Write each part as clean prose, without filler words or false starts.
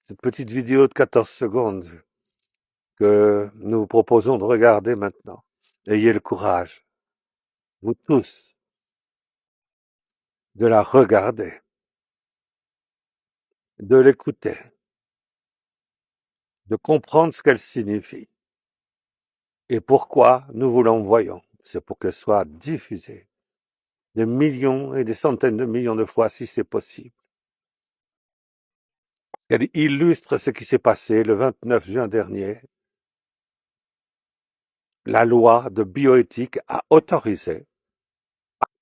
cette petite vidéo de 14 secondes que nous vous proposons de regarder maintenant. Ayez le courage, vous tous, de la regarder, de l'écouter, de comprendre ce qu'elle signifie et pourquoi nous vous l'envoyons. C'est pour qu'elle soit diffusée des millions et des centaines de millions de fois si c'est possible. Elle illustre ce qui s'est passé le 29 juin dernier. La loi de bioéthique a autorisé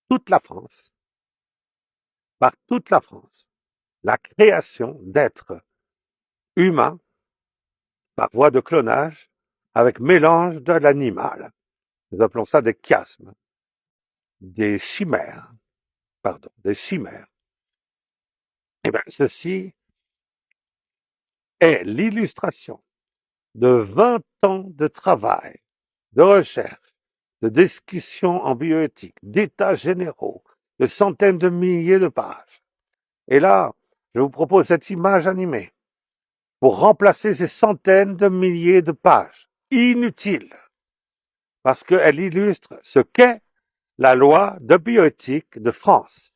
toute la France, par toute la France, la création d'êtres humains par voie de clonage avec mélange de l'animal. Nous appelons ça des chiasmes, des chimères, pardon, des chimères. Eh bien, ceci est l'illustration de 20 ans de travail, de recherche, de discussion en bioéthique, d'états généraux, de centaines de milliers de pages. Et là, je vous propose cette image animée pour remplacer ces centaines de milliers de pages inutiles, parce qu'elle illustre ce qu'est la loi de bioéthique de France.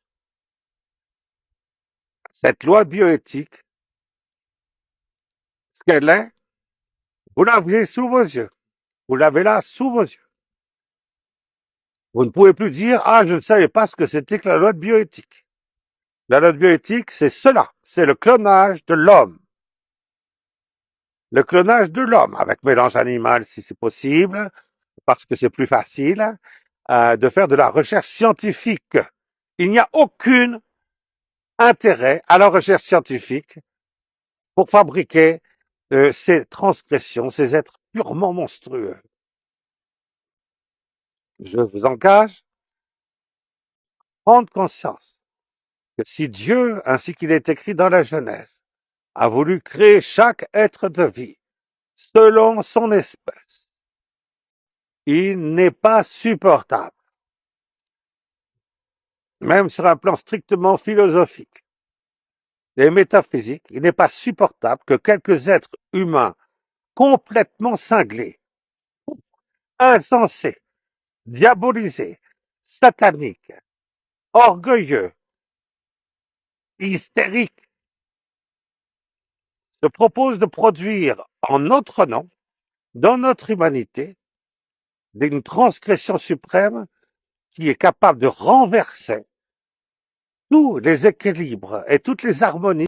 Cette loi de bioéthique, ce qu'elle est, vous l'avez sous vos yeux. Vous l'avez là sous vos yeux. Vous ne pouvez plus dire « Ah, je ne savais pas ce que c'était que la loi de bioéthique ». La loi de bioéthique, c'est cela, c'est le clonage de l'homme. Le clonage de l'homme, avec mélange animal si c'est possible, parce que c'est plus facile, de faire de la recherche scientifique. Il n'y a aucun intérêt à la recherche scientifique pour fabriquer ces transgressions, ces êtres purement monstrueux. Je vous engage à prendre conscience que si Dieu, ainsi qu'il est écrit dans la Genèse, a voulu créer chaque être de vie selon son espèce, il n'est pas supportable, même sur un plan strictement philosophique et métaphysique, il n'est pas supportable que quelques êtres humains complètement cinglés, insensés, diabolisés, sataniques, orgueilleux, hystériques, se proposent de produire en notre nom, dans notre humanité, une transgression suprême qui est capable de renverser tous les équilibres et toutes les harmonies